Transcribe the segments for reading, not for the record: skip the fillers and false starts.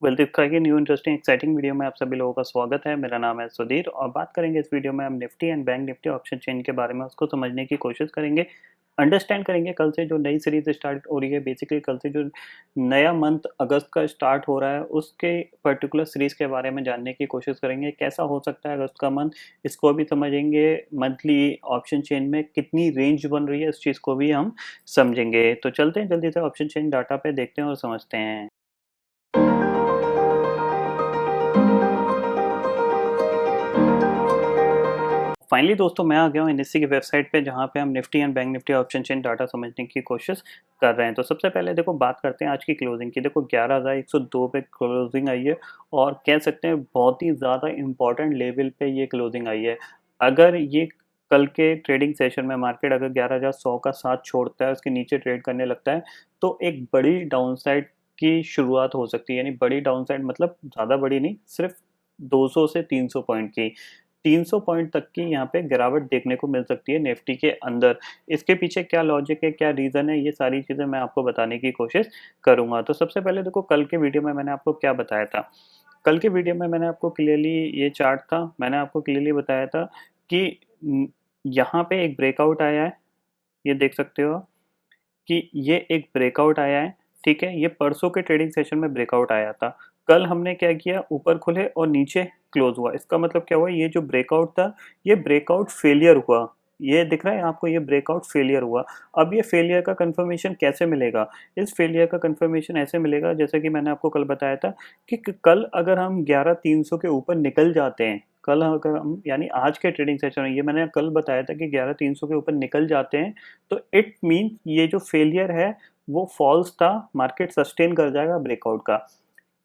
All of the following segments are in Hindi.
वेल्थ का ये न्यू इंटरेस्टिंग एक्साइटिंग वीडियो में आप सभी लोगों का स्वागत है। मेरा नाम है सुधीर और बात करेंगे इस वीडियो में हम Nifty and bank Nifty option chain के बारे में, उसको समझने की कोशिश करेंगे, अंडरस्टैंड करेंगे। कल से जो नई सीरीज स्टार्ट हो रही है, बेसिकली कल से जो नया मंथ अगस्त का स्टार्ट हो रहा है उसके पर्टिकुलर सीरीज के बारे में जानने की कोशिश करेंगे। कैसा हो सकता है अगस्त का मंथ, इसको भी समझेंगे। मंथली ऑप्शन चेन में कितनी रेंज बन रही है, इस चीज़ को भी हम समझेंगे। तो चलते हैं जल्दी से ऑप्शन चेन डाटा पे, देखते हैं और समझते हैं। फाइनली दोस्तों मैं आ गया हूँ एनएससी की वेबसाइट पे, जहाँ पे हम Nifty and bank Nifty option chain data समझने की कोशिश कर रहे हैं। तो सबसे पहले देखो बात करते हैं आज की क्लोजिंग की। देखो 11,102 पे क्लोजिंग आई है और कह सकते हैं बहुत ही ज़्यादा इंपॉर्टेंट लेवल पे ये क्लोजिंग आई है। अगर ये कल के ट्रेडिंग सेशन में मार्केट अगर 11,100 का साथ छोड़ता है, उसके नीचे ट्रेड करने लगता है, तो एक बड़ी डाउनसाइड की शुरुआत हो सकती है। यानी बड़ी डाउनसाइड मतलब ज़्यादा बड़ी नहीं, सिर्फ 200 से 300 पॉइंट की, 300 पॉइंट तक की यहाँ पे गिरावट देखने को मिल सकती है निफ्टी के अंदर। इसके पीछे क्या लॉजिक है, क्या रीज़न है, ये सारी चीज़ें मैं आपको बताने की कोशिश करूँगा। तो सबसे पहले देखो कल के वीडियो में मैंने आपको क्या बताया था। कल के वीडियो में मैंने आपको क्लियरली ये चार्ट था, मैंने आपको क्लियरली बताया था कि यहाँ पे एक ब्रेकआउट आया है, ये देख सकते हो कि ये एक ब्रेकआउट आया है। ठीक है, ये परसों के ट्रेडिंग सेशन में ब्रेकआउट आया था। कल हमने क्या किया, ऊपर खुले और नीचे क्लोज हुआ। इसका मतलब क्या हुआ, ये जो ब्रेकआउट था ये ब्रेकआउट फेलियर हुआ। ये दिख रहा है आपको, ये ब्रेकआउट फेलियर हुआ। अब ये फेलियर का कंफर्मेशन कैसे मिलेगा, इस फेलियर का कंफर्मेशन ऐसे मिलेगा जैसे कि मैंने आपको कल बताया था कि कल अगर हम 11,300 के ऊपर निकल जाते हैं, कल अगर हम यानी आज के ट्रेडिंग सेशन में, ये मैंने कल बताया था कि 11,300 के ऊपर निकल जाते हैं, तो इट मीन ये जो फेलियर है वो फॉल्स था, मार्केट सस्टेन कर जाएगा ब्रेकआउट का।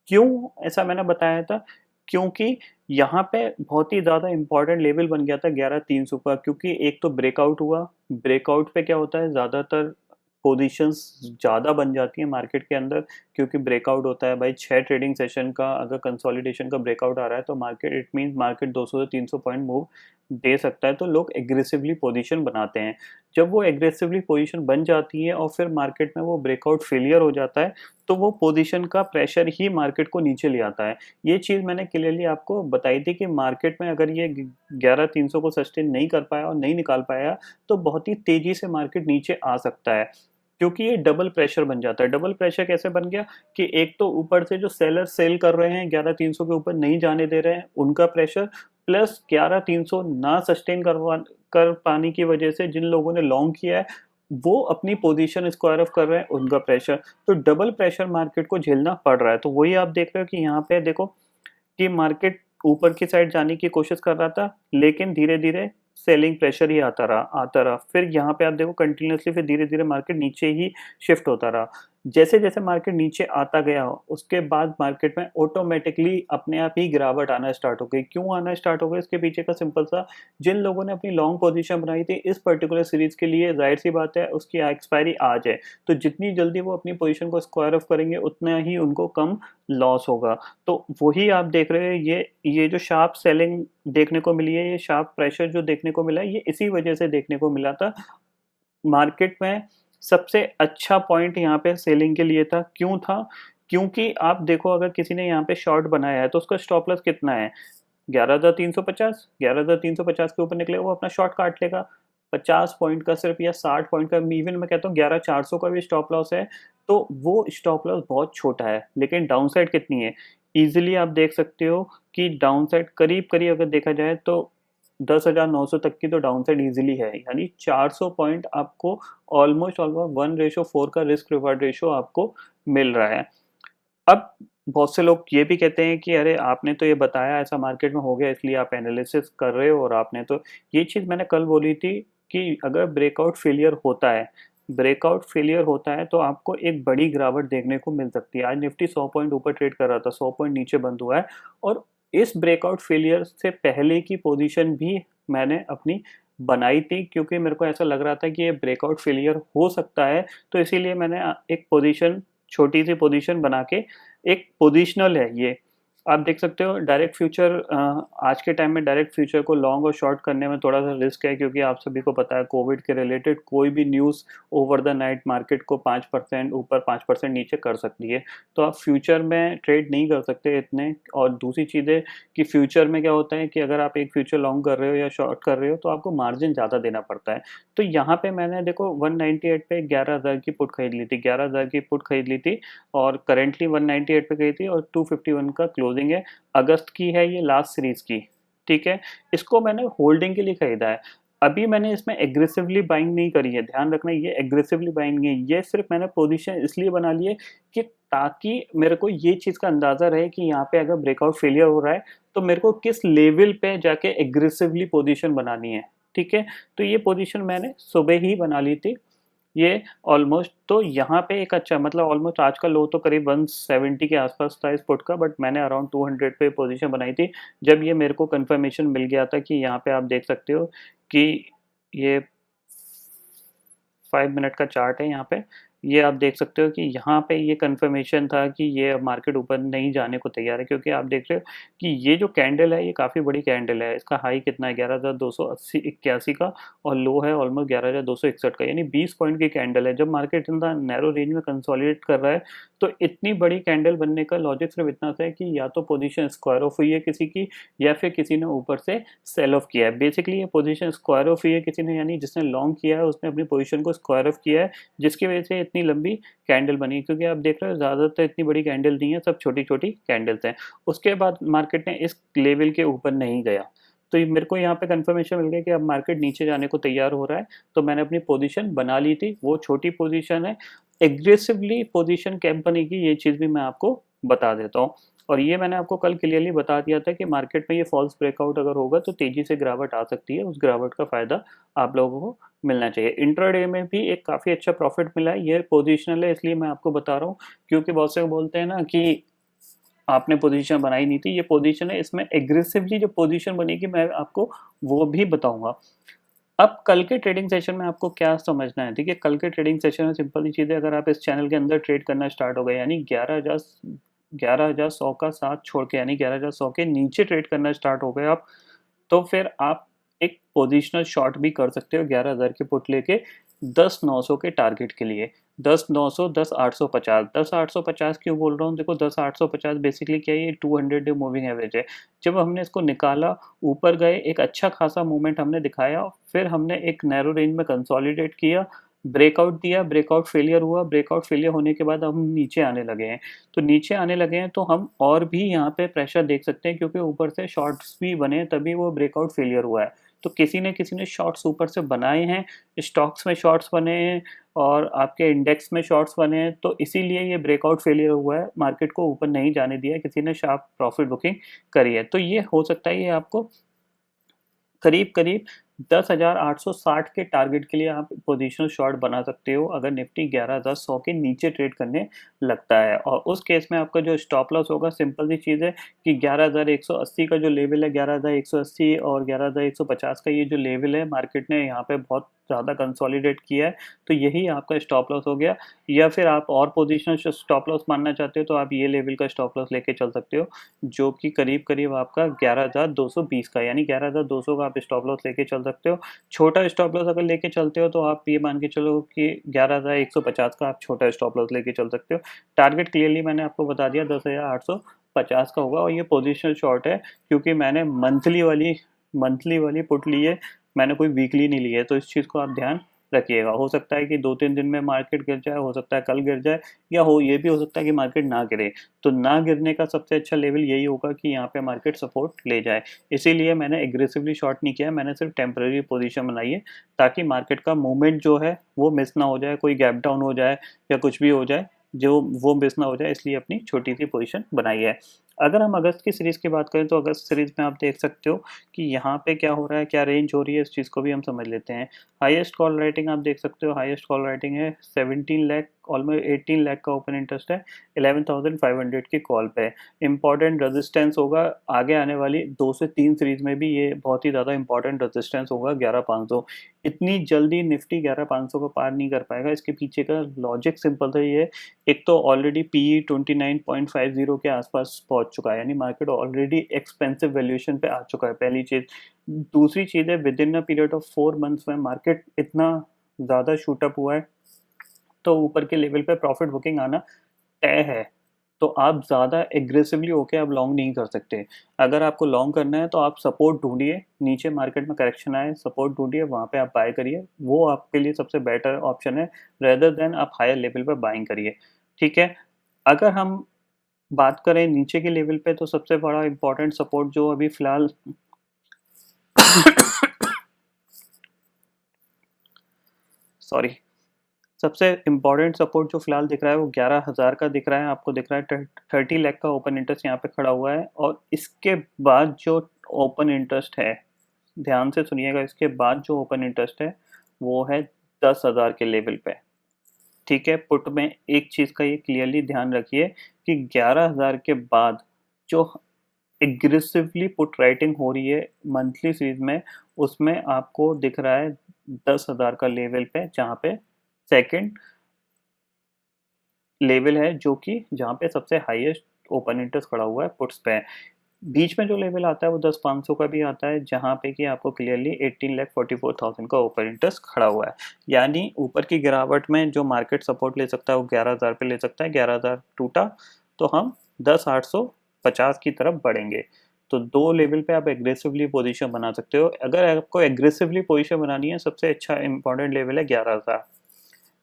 क्यों ऐसा मैंने बताया था, क्योंकि यहाँ पे बहुत ही ज़्यादा इंपॉर्टेंट लेवल बन गया था 11,300 का। क्योंकि एक तो ब्रेकआउट हुआ, ब्रेकआउट पे क्या होता है, ज़्यादातर पोजीशंस ज़्यादा बन जाती हैं मार्केट के अंदर। क्योंकि ब्रेकआउट होता है भाई 6 ट्रेडिंग सेशन का, अगर कंसोलिडेशन का ब्रेकआउट आ रहा है तो मार्केट, इट मीन्स मार्केट 200 से 300 पॉइंट मूव दे सकता है, तो लोग एग्रेसिवली पोजीशन बनाते हैं। जब वो एग्रेसिवली पोजीशन बन जाती है और फिर मार्केट में वो ब्रेकआउट फेलियर हो जाता है, तो वो पोजीशन का प्रेशर ही मार्केट को नीचे ले आता है। ये चीज़ मैंने क्लियरली आपको बताई थी कि मार्केट में अगर ये 11,300 को सस्टेन नहीं कर पाया और नहीं निकाल पाया, तो बहुत ही तेज़ी से मार्केट नीचे आ सकता है। क्योंकि ये डबल प्रेशर बन जाता है। डबल प्रेशर कैसे बन गया कि एक तो ऊपर से जो सेलर सेल कर रहे हैं 11,300 के ऊपर नहीं जाने दे रहे हैं, उनका प्रेशर, प्लस 11,300 ना सस्टेन कर पाने की वजह से जिन लोगों ने लॉन्ग किया है वो अपनी पोजीशन स्क्वायर ऑफ कर रहे हैं, उनका प्रेशर। तो डबल प्रेशर मार्केट को झेलना पड़ रहा है। तो वही आप देख रहे हो कि यहाँ पे देखो कि मार्केट ऊपर की साइड जाने की कोशिश कर रहा था, लेकिन धीरे धीरे सेलिंग प्रेशर ही आता रहा। फिर यहाँ पे आप देखो कंटिन्यूसली फिर धीरे धीरे मार्केट नीचे ही शिफ्ट होता रहा। जैसे जैसे मार्केट नीचे आता गया, उसके बाद मार्केट में ऑटोमेटिकली अपने आप ही गिरावट आना स्टार्ट हो गई। क्यों आना स्टार्ट हो गई, इसके पीछे का सिंपल सा, जिन लोगों ने अपनी लॉन्ग पोजीशन बनाई थी इस पर्टिकुलर सीरीज के लिए, जाहिर सी बात है उसकी एक्सपायरी आज है, तो जितनी जल्दी वो अपनी पोजीशन को स्क्वायर ऑफ करेंगे उतना ही उनको कम लॉस होगा। तो वही आप देख रहे हैं, ये जो शार्प सेलिंग देखने को मिली है, ये शार्प प्रेशर जो देखने को मिला है, ये इसी वजह से देखने को मिला था। मार्केट में सबसे अच्छा पॉइंट यहाँ पे सेलिंग के लिए था। क्यों था, क्योंकि आप देखो अगर किसी ने यहाँ पे शॉर्ट बनाया है तो उसका स्टॉप लॉस कितना है, 11,350। 11,350 के ऊपर निकले वो अपना शॉर्ट काट लेगा। 50 पॉइंट का सिर्फ या 60 पॉइंट का, इवन मैं कहता हूँ 11,400 का भी स्टॉप लॉस है, तो वो स्टॉप लॉस बहुत छोटा है। लेकिन डाउन साइड कितनी है, इजीली आप देख सकते हो कि डाउन साइड करीब करीब अगर देखा जाए तो 10,900 तक की तो डाउन साइड ईजिली है। यानी 400 पॉइंट आपको ऑलमोस्ट ऑलमोस्ट 1:4 का रिस्क रिवार्ड रेशो आपको मिल रहा है। अब बहुत से लोग ये भी कहते हैं कि अरे आपने तो ये बताया ऐसा मार्केट में हो गया इसलिए आप एनालिसिस कर रहे हो, और आपने तो ये चीज़ मैंने कल बोली थी कि अगर ब्रेकआउट फेलियर होता है, ब्रेकआउट फेलियर होता है तो आपको एक बड़ी गिरावट देखने को मिल सकती है। आज निफ्टी 100 पॉइंट ऊपर ट्रेड कर रहा था, 100 पॉइंट नीचे बंद हुआ है, और इस ब्रेकआउट फेलियर से पहले की पोजीशन भी मैंने अपनी बनाई थी, क्योंकि मेरे को ऐसा लग रहा था कि ये ब्रेकआउट फेलियर हो सकता है। तो इसीलिए मैंने एक पोजीशन, छोटी सी पोजीशन बना के, एक पोजिशनल है ये, आप देख सकते हो डायरेक्ट फ्यूचर, आज के टाइम में डायरेक्ट फ्यूचर को लॉन्ग और शॉर्ट करने में थोड़ा सा रिस्क है, क्योंकि आप सभी को पता है कोविड के रिलेटेड कोई भी news over the night market को 5% ऊपर 5% नीचे कर सकती है। तो आप फ्यूचर में ट्रेड नहीं कर सकते इतने। और दूसरी चीज़ है कि फ्यूचर में क्या होता है कि अगर आप एक फ्यूचर लॉन्ग कर रहे हो या शॉर्ट कर रहे हो तो आपको मार्जिन ज़्यादा देना पड़ता है। तो यहाँ पे मैंने देखो 198 पे 11,000 की पुट खरीद ली थी, 11,000 की पुट खरीद ली थी और करेंटली 198 पे गई थी और 251 का क्लोजिंग है। अगस्त की है ये, लास्ट सीरीज की, ठीक है। इसको मैंने होल्डिंग के लिए खरीदा है। अभी मैंने इसमें एग्रेसिवली बाइंग नहीं करी है, ध्यान रखना, ये एग्रेसिवली बाइंग नहीं है, ये सिर्फ मैंने पोजीशन इसलिए बना ली है कि ताकि मेरे को ये चीज़ का अंदाज़ा रहे कि यहाँ पे अगर ब्रेकआउट फेलियर हो रहा है तो मेरे को किस लेवल पे जाके एग्रेसिवली पोजीशन बनानी है, ठीक है। तो ये पोजीशन मैंने सुबह ही बना ली थी। ये ऑलमोस्ट, तो यहाँ पे एक अच्छा मतलब ऑलमोस्ट आज का लो तो करीब 170 के आसपास था इस पुट का, बट मैंने अराउंड 200 पे पोजीशन बनाई थी जब ये मेरे को कंफर्मेशन मिल गया था कि यहाँ पे आप देख सकते हो कि ये 5 मिनट का चार्ट है। यहाँ पे ये आप देख सकते हो कि यहाँ पे ये कंफर्मेशन था कि ये अब मार्केट ऊपर नहीं जाने को तैयार है, क्योंकि आप देख रहे हो कि ये जो कैंडल है ये काफ़ी बड़ी कैंडल है। इसका हाई कितना है, 11,281 का, और लो है ऑलमोस्ट 11,261 का, यानी 20 पॉइंट की कैंडल है। जब मार्केट इतना नैरो रेंज में कंसोलिडेट कर रहा है तो इतनी बड़ी कैंडल बनने का लॉजिक सिर्फ इतना सा है कि या तो पोजीशन स्क्वायर ऑफ हुई है किसी की, या फिर किसी ने ऊपर से सेल ऑफ किया है। बेसिकली ये पोजीशन स्क्वायर ऑफ हुई है किसी ने, यानी जिसने लॉन्ग किया है उसने अपनी पोजीशन को स्क्वायर ऑफ किया है, जिसकी वजह से इतनी लंबी कैंडल बनी। क्योंकि आप देख रहे हो ज़्यादातर इतनी बड़ी कैंडल नहीं है, सब छोटी छोटी कैंडल्स हैं। उसके बाद मार्केट ने इस लेवल के ऊपर नहीं गया, तो ये मेरे को यहाँ पे कंफर्मेशन मिल गया कि अब मार्केट नीचे जाने को तैयार हो रहा है। तो मैंने अपनी पोजीशन बना ली थी, वो छोटी पोजीशन है। एग्रेसिवली पोजीशन कंपनी की, ये चीज़ भी मैं आपको बता देता हूँ। और ये मैंने आपको कल क्लियरली बता दिया था कि मार्केट में ये फॉल्स ब्रेकआउट अगर होगा तो तेज़ी से गिरावट आ सकती है, उस गिरावट का फ़ायदा आप लोगों को मिलना चाहिए। इंट्राडे में भी एक काफ़ी अच्छा प्रॉफिट मिला है, ये पोजिशनल है इसलिए मैं आपको बता रहा हूँ, क्योंकि बहुत से बोलते हैं ना कि आपने पोजीशन बनाई नहीं थी, ये पोजीशन है, इसमें एग्रेसिवली जो पोजीशन बनेगी मैं आपको वो भी बताऊंगा। अब कल के ट्रेडिंग सेशन में आपको क्या समझना है, ठीक है। कल के ट्रेडिंग सेशन में सिंपल ही चीज़ है, अगर आप इस चैनल के अंदर ट्रेड करना स्टार्ट हो गए, यानी 11,100 का साथ छोड़ के, यानी 11,100 के नीचे ट्रेड करना स्टार्ट हो गए आप, तो फिर आप एक पोजिशनल शॉर्ट भी कर सकते हो 11,000 के पुट लेके 10,900 के टारगेट के लिए। 10,900, 10,850, 10,850 क्यों बोल रहा हूँ, देखो 10,850 बेसिकली क्या है, ये 200 डे मूविंग एवरेज है। जब हमने इसको निकाला, ऊपर गए, एक अच्छा खासा मूवमेंट हमने दिखाया, फिर हमने एक नैरो रेंज में कंसोलिडेट किया, ब्रेकआउट दिया, ब्रेकआउट फेलियर हुआ, ब्रेकआउट फेलियर होने के बाद हम नीचे आने लगे हैं। तो नीचे आने लगे हैं तो हम और भी यहाँ पे प्रेशर देख सकते हैं, क्योंकि ऊपर से शॉर्ट्स भी बने तभी वो ब्रेकआउट फेलियर हुआ है। तो किसी ने शॉर्ट्स ऊपर से बनाए हैं, स्टॉक्स में शॉर्ट्स बने हैं और आपके इंडेक्स में शॉर्ट्स बने हैं, तो इसीलिए ये ब्रेकआउट फेलियर हुआ है, मार्केट को ऊपर नहीं जाने दिया, किसी ने शार्प प्रॉफिट बुकिंग करी है। तो ये हो सकता है ये आपको करीब करीब 10,860 के टारगेट के लिए आप पोजिशनल शॉर्ट बना सकते हो, अगर निफ्टी 11,100 के नीचे ट्रेड करने लगता है। और उस केस में आपका जो स्टॉप लॉस होगा, सिंपल सी चीज़ है कि 11,180 का जो लेवल है, 11,180 और 11,150 का ये जो लेवल है, मार्केट ने यहाँ पे बहुत ज़्यादा कंसोलिडेट किया है, तो यही आपका स्टॉप लॉस हो गया। या फिर आप और पोजिशनल स्टॉप लॉस मानना चाहते हो तो आप ये लेवल का स्टॉप लॉस लेके चल सकते हो, जो कि करीब करीब आपका 11,220 का, यानी 11,200 का आप स्टॉप लॉस लेके चल सकते हो। छोटा स्टॉप लॉस अगर लेके चलते हो तो आप ये मान के चलो कि 11,150 का आप छोटा स्टॉप लॉस लेके चल सकते हो। टारगेट क्लियरली मैंने आपको बता दिया 10,850 का होगा, और ये पोजिशनल शॉर्ट है क्योंकि मैंने मंथली वाली पुट ली है, मैंने कोई वीकली नहीं ली है। तो इस चीज़ को आप ध्यान रखिएगा। हो सकता है कि 2-3 दिन में मार्केट गिर जाए, हो सकता है कल गिर जाए, या ये भी हो सकता है कि मार्केट ना गिरे। तो ना गिरने का सबसे अच्छा लेवल यही होगा कि यहाँ पे मार्केट सपोर्ट ले जाए। इसीलिए मैंने एग्रेसिवली शॉर्ट नहीं किया, मैंने सिर्फ टेम्पररी पोजीशन बनाई है, ताकि मार्केट का मूवमेंट जो है वो मिस ना हो जाए, कोई गैप डाउन हो जाए या कुछ भी हो जाए, जो वो मिस ना हो जाए, इसलिए अपनी छोटी सी पोजीशन बनाई है। अगर हम अगस्त की सीरीज़ की बात करें तो अगस्त सीरीज़ में आप देख सकते हो कि यहाँ पे क्या हो रहा है, क्या रेंज हो रही है, इस चीज़ को भी हम समझ लेते हैं। हाईएस्ट कॉल राइटिंग आप देख सकते हो, हाईएस्ट कॉल राइटिंग है 17 लाख, ऑलमोस्ट 18 लाख का ओपन इंटरेस्ट है, 11,500 की कॉल पे। इंपॉर्टेंट रेजिस्टेंस होगा आगे आने वाली 2 से 3 सीरीज में भी, ये बहुत ही ज़्यादा इंपॉर्टेंट रेजिस्टेंस होगा 11,500। इतनी जल्दी निफ्टी 11,500 को पार नहीं कर पाएगा। इसके पीछे का लॉजिक सिंपल था, ये एक तो ऑलरेडी पीई 29.50 के आसपास पहुंच पहुंच चुका है, यानी मार्केट ऑलरेडी एक्सपेंसिव वैल्यूएशन पे आ चुका है, पहली चीज़। दूसरी चीज़ है, with in a period of 4 months में मार्केट इतना ज़्यादा शूट अप हुआ है, तो ऊपर के लेवल पे प्रॉफिट बुकिंग आना तय है। तो आप ज़्यादा एग्रेसिवली होके आप लॉन्ग नहीं कर सकते। अगर आपको लॉन्ग करना है तो आप सपोर्ट ढूंढिए, नीचे मार्केट में करेक्शन आए, सपोर्ट ढूंढिए, वहाँ पे आप बाय करिए, वो आपके लिए सबसे बेटर ऑप्शन है, रेदर देन आप हायर लेवल पर बाइंग करिए। ठीक है। अगर हम बात करें नीचे के लेवल पे, तो सबसे बड़ा इंपॉर्टेंट सपोर्ट जो अभी फिलहाल सॉरी, सबसे इम्पोर्टेंट सपोर्ट जो फिलहाल दिख रहा है वो 11,000 का दिख रहा है, आपको दिख रहा है 30 लाख का ओपन इंटरेस्ट यहाँ पे खड़ा हुआ है। और इसके बाद जो ओपन इंटरेस्ट है, ध्यान से सुनिएगा, इसके बाद जो ओपन इंटरेस्ट है वो है 10,000 के लेवल पे। ठीक है। पुट में एक चीज़ का ये क्लियरली ध्यान रखिए कि 11,000 के बाद जो एग्रेसिवली पुट राइटिंग हो रही है मंथली सीरीज में, उसमें आपको दिख रहा है 10,000 का लेवल पे, जहाँ पे सेकंड लेवल है, जो कि जहाँ पे सबसे हाईएस्ट ओपन इंटरेस्ट खड़ा हुआ है पुट्स पे। बीच में जो लेवल आता है वो 10,500 का भी आता है, जहाँ पे कि आपको क्लियरली 18,44,000 का ओपन इंटरेस्ट खड़ा हुआ है। यानी ऊपर की गिरावट में जो मार्केट सपोर्ट ले सकता है वो 11,000 पे ले सकता है। 11,000 टूटा तो हम 10,850 की तरफ बढ़ेंगे। तो दो लेवल पे आप एग्रेसिवली पोजीशन बना सकते हो। अगर आपको एग्रेसिवली पोजीशन बनानी है, सबसे अच्छा इंपॉर्टेंट लेवल है 11,000।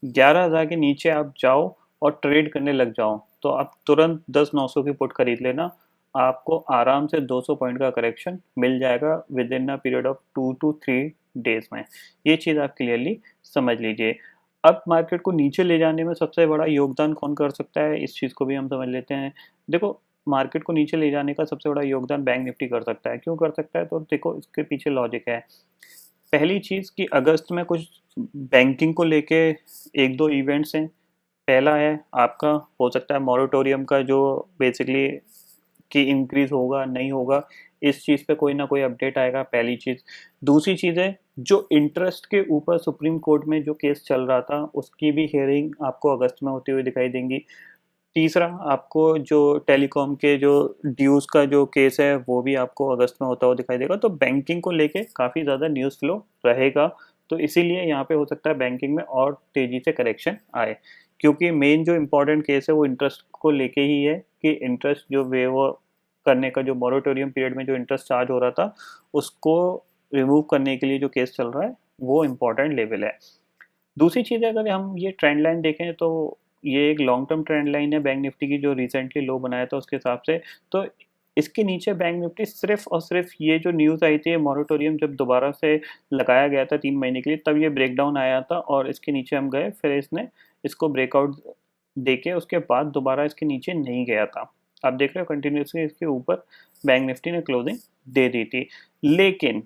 11,000 के नीचे आप जाओ और ट्रेड करने लग जाओ तो आप तुरंत 10,900 की पुट खरीद लेना, आपको आराम से 200 पॉइंट का करेक्शन मिल जाएगा with in a period of 2 to 3 days में। ये चीज़ आप क्लियरली समझ लीजिए। अब मार्केट को नीचे ले जाने में सबसे बड़ा योगदान कौन कर सकता है, इस चीज़ को भी हम समझ लेते हैं। देखो, मार्केट को नीचे ले जाने का सबसे बड़ा योगदान बैंक निफ्टी कर सकता है। क्यों कर सकता है? तो देखो, इसके पीछे लॉजिक है। पहली चीज़ कि अगस्त में कुछ बैंकिंग को लेके एक दो इवेंट्स हैं। पहला है आपका, हो सकता है मॉरेटोरियम का जो बेसिकली कि इंक्रीज होगा नहीं होगा, इस चीज़ पे कोई ना कोई अपडेट आएगा, पहली चीज़। दूसरी चीज़ है, जो इंटरेस्ट के ऊपर सुप्रीम कोर्ट में जो केस चल रहा था उसकी भी हियरिंग आपको अगस्त में होती हुई दिखाई देंगी। तीसरा, आपको जो टेलीकॉम के जो ड्यूज का जो केस है वो भी आपको अगस्त में होता हुआ दिखाई देगा। तो बैंकिंग को लेके काफ़ी ज़्यादा न्यूज़ फ्लो रहेगा, तो इसीलिए यहाँ पे हो सकता है बैंकिंग में और तेज़ी से करेक्शन आए, क्योंकि मेन जो इम्पोर्टेंट केस है वो इंटरेस्ट को लेके ही है कि इंटरेस्ट जो वेव करने का, जो मॉरेटोरियम पीरियड में जो इंटरेस्ट चार्ज हो रहा था उसको रिमूव करने के लिए जो केस चल रहा है वो इम्पोर्टेंट लेवल है। दूसरी चीज़ है, अगर हम ये ट्रेंड लाइन देखें तो ये एक लॉन्ग टर्म ट्रेंड लाइन है बैंक निफ्टी की, जो रिसेंटली लो बनाया था उसके हिसाब से। तो इसके नीचे बैंक निफ्टी सिर्फ और सिर्फ ये जो न्यूज़ आई थी मॉरेटोरियम जब दोबारा से लगाया गया था 3 महीने के लिए, तब ये ब्रेकडाउन आया था और इसके नीचे हम गए, फिर इसने इसको ब्रेकआउट देके उसके बाद दोबारा इसके नीचे नहीं गया था। आप देख रहे हो कंटिन्यूसली इसके ऊपर बैंक निफ्टी ने क्लोजिंग दे दी थी। लेकिन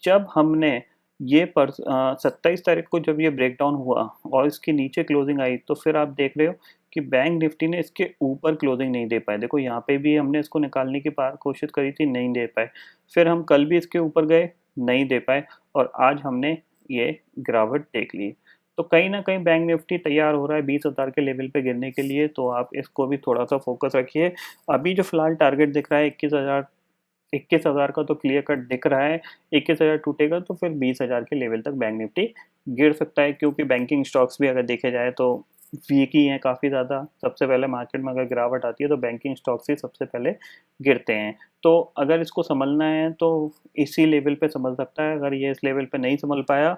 जब हमने ये 27 तारीख को जब ये ब्रेकडाउन हुआ और इसके नीचे क्लोजिंग आई, तो फिर आप देख रहे हो कि बैंक निफ्टी ने इसके ऊपर क्लोजिंग नहीं दे पाए। देखो, यहाँ पे भी हमने इसको निकालने की कोशिश करी थी, नहीं दे पाए। फिर हम कल भी इसके ऊपर गए, नहीं दे पाए, और आज हमने ये गिरावट देख ली। तो कहीं ना कहीं बैंक निफ्टी तैयार हो रहा है 20,000 के लेवल पे गिरने के लिए, तो आप इसको भी थोड़ा सा फोकस रखिए। अभी जो फिलहाल टारगेट दिख रहा है 21,000, 21,000 का तो क्लियर कट दिख रहा है। 21,000 टूटेगा तो फिर 20,000 के लेवल तक बैंक निफ्टी गिर सकता है, क्योंकि बैंकिंग स्टॉक्स भी अगर देखे जाए तो वीक ही हैं काफ़ी ज़्यादा। सबसे पहले मार्केट में अगर गिरावट आती है तो बैंकिंग स्टॉक्स ही सबसे पहले गिरते हैं। तो अगर इसको संभलना है तो इसी लेवल पे संभल सकता है। अगर ये इस लेवल पे नहीं संभल पाया,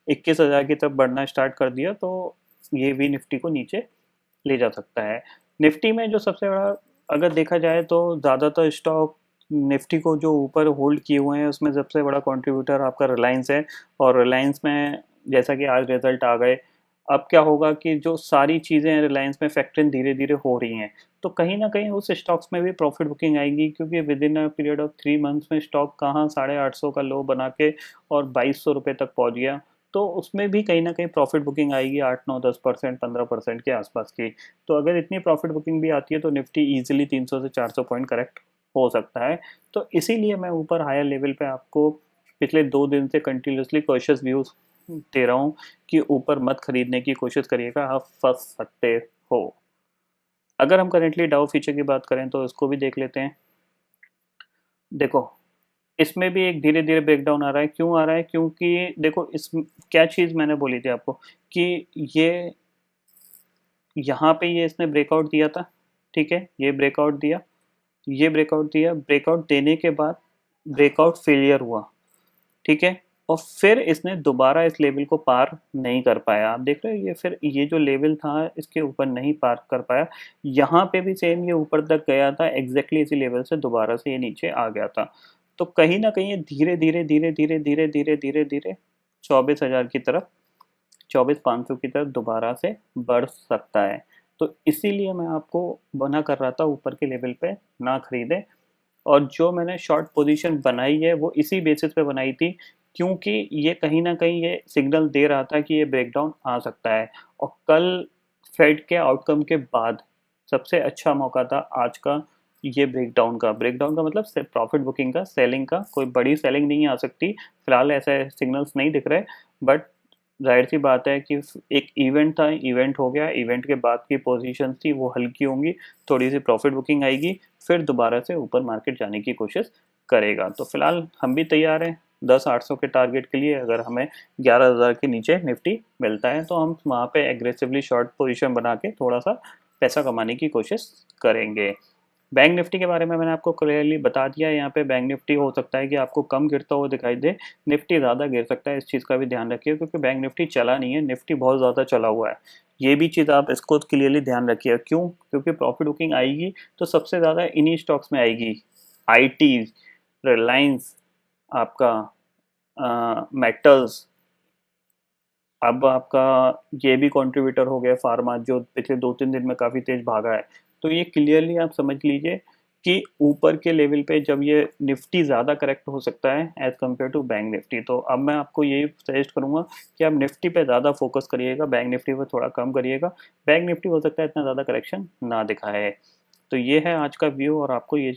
21,000 की तरफ बढ़ना स्टार्ट कर दिया, तो ये भी निफ्टी को नीचे ले जा सकता है। निफ्टी में जो सबसे बड़ा अगर देखा जाए तो ज़्यादातर स्टॉक निफ्टी को जो ऊपर होल्ड किए हुए हैं उसमें सबसे बड़ा कंट्रीब्यूटर आपका रिलायंस है। और रिलायंस में जैसा कि आज रिजल्ट आ गए, अब क्या होगा कि जो सारी चीज़ें रिलायंस में फैक्टर धीरे धीरे हो रही हैं, तो कहीं ना कहीं उस स्टॉक्स में भी प्रॉफिट बुकिंग आएगी, क्योंकि with in a period of 3 months में स्टॉक कहाँ 850 का लो बना के और 2,200 रुपये तक पहुँच गया। तो उसमें भी कहीं ना कहीं प्रॉफिट बुकिंग आएगी 8, 9, 10%, 15% के आसपास की। तो अगर इतनी प्रॉफिट बुकिंग भी आती है तो निफ्टी ईजिली 300 से 400 पॉइंट करेक्ट हो सकता है। तो इसीलिए मैं ऊपर हायर लेवल पे आपको पिछले 2 दिन से कंटिन्यूसली कॉशियस व्यूज दे रहा हूँ कि ऊपर मत खरीदने की कोशिश करिएगा, आप फंस सकते हो। अगर हम करेंटली डाउ फ्यूचर की बात करें तो इसको भी देख लेते हैं। देखो इसमें भी एक धीरे धीरे ब्रेकडाउन आ रहा है। क्यों आ रहा है? क्योंकि देखो इस क्या चीज़ मैंने बोली थी आपको कि ये यहाँ पे ये इसने ब्रेकआउट दिया था, ठीक है, ये ब्रेकआउट दिया, ये ब्रेकआउट दिया, ब्रेकआउट देने के बाद ब्रेकआउट फेलियर हुआ, ठीक है, और फिर इसने दोबारा इस लेवल को पार नहीं कर पाया। आप देख रहे हो ये फिर ये जो लेवल था इसके ऊपर नहीं पार कर पाया। यहाँ पे भी सेम ये ऊपर तक गया था, एग्जैक्टली इसी लेवल से दोबारा से ये नीचे आ गया था। तो कहीं ना कहीं ये धीरे धीरे धीरे धीरे धीरे धीरे धीरे धीरे 24,000 की तरफ, 24,500 की तरफ दोबारा से बढ़ सकता है। तो इसीलिए मैं आपको मना कर रहा था ऊपर के लेवल पे ना खरीदें। और जो मैंने शॉर्ट पोजीशन बनाई है वो इसी बेसिस पे बनाई थी, क्योंकि ये कहीं ना कहीं ये सिग्नल दे रहा था कि ये ब्रेकडाउन आ सकता है। और कल फेड के आउटकम के बाद सबसे अच्छा मौका था आज का ये ब्रेकडाउन का मतलब प्रॉफिट बुकिंग का, सेलिंग का। कोई बड़ी सेलिंग नहीं आ सकती फिलहाल, ऐसे सिग्नल्स नहीं दिख रहे, बट जाहिर सी बात है कि एक इवेंट था, इवेंट हो गया, इवेंट के बाद की पोजीशन थी वो हल्की होंगी, थोड़ी सी प्रॉफिट बुकिंग आएगी, फिर दोबारा से ऊपर मार्केट जाने की कोशिश करेगा। तो फिलहाल हम भी तैयार हैं 10,800 के टारगेट के लिए। अगर हमें 11,000 के नीचे निफ्टी मिलता है तो हम वहाँ पे एग्रेसिवली शॉर्ट पोजीशन बना के थोड़ा सा पैसा कमाने की कोशिश करेंगे। बैंक निफ्टी के बारे में मैंने आपको क्लियरली बता दिया। यहाँ पे बैंक निफ्टी हो सकता है कि आपको कम गिरता हुआ दिखाई दे, निफ्टी ज़्यादा गिर सकता है, इस चीज़ का भी ध्यान रखिए, क्योंकि बैंक निफ्टी चला नहीं है, निफ्टी बहुत ज़्यादा चला हुआ है। ये भी चीज़ आप इसको क्लियरली ध्यान रखिए। क्यों? क्योंकि प्रॉफिट बुकिंग आएगी तो सबसे ज़्यादा इन्हीं स्टॉक्स में आएगी, IT, रिलायंस, आपका मेटल्स, अब आपका ये भी कंट्रीब्यूटर हो गया फार्मा, जो पिछले 2-3 दिन में काफ़ी तेज भागा है। तो ये क्लियरली आप समझ लीजिए कि ऊपर के लेवल पे जब ये निफ्टी ज़्यादा करेक्ट हो सकता है as compare to Bank Nifty. तो अब मैं आपको यही सजेस्ट करूँगा कि आप निफ्टी पे ज़्यादा फोकस करिएगा, बैंक निफ्टी पे थोड़ा कम करिएगा। बैंक निफ्टी हो सकता है इतना ज़्यादा करेक्शन ना दिखाए। तो ये है आज का व्यू, और आपको ये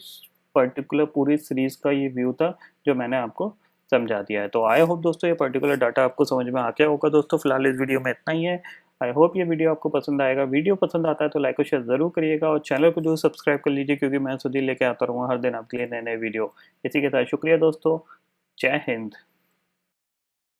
पर्टिकुलर पूरी सीरीज़ का ये व्यू था जो मैंने आपको समझा दिया है। तो आई होप दोस्तों ये पर्टिकुलर डाटा आपको समझ में आ गया होगा। दोस्तों फिलहाल इस वीडियो में इतना ही है। आई होप ये वीडियो आपको पसंद आएगा। वीडियो पसंद आता है तो लाइक और शेयर ज़रूर करिएगा, और चैनल को जो सब्सक्राइब कर लीजिए, क्योंकि मैं सुधीर लेके आता रहूँगा हर दिन आपके लिए नए नए वीडियो। इसी के साथ शुक्रिया दोस्तों, जय हिंद।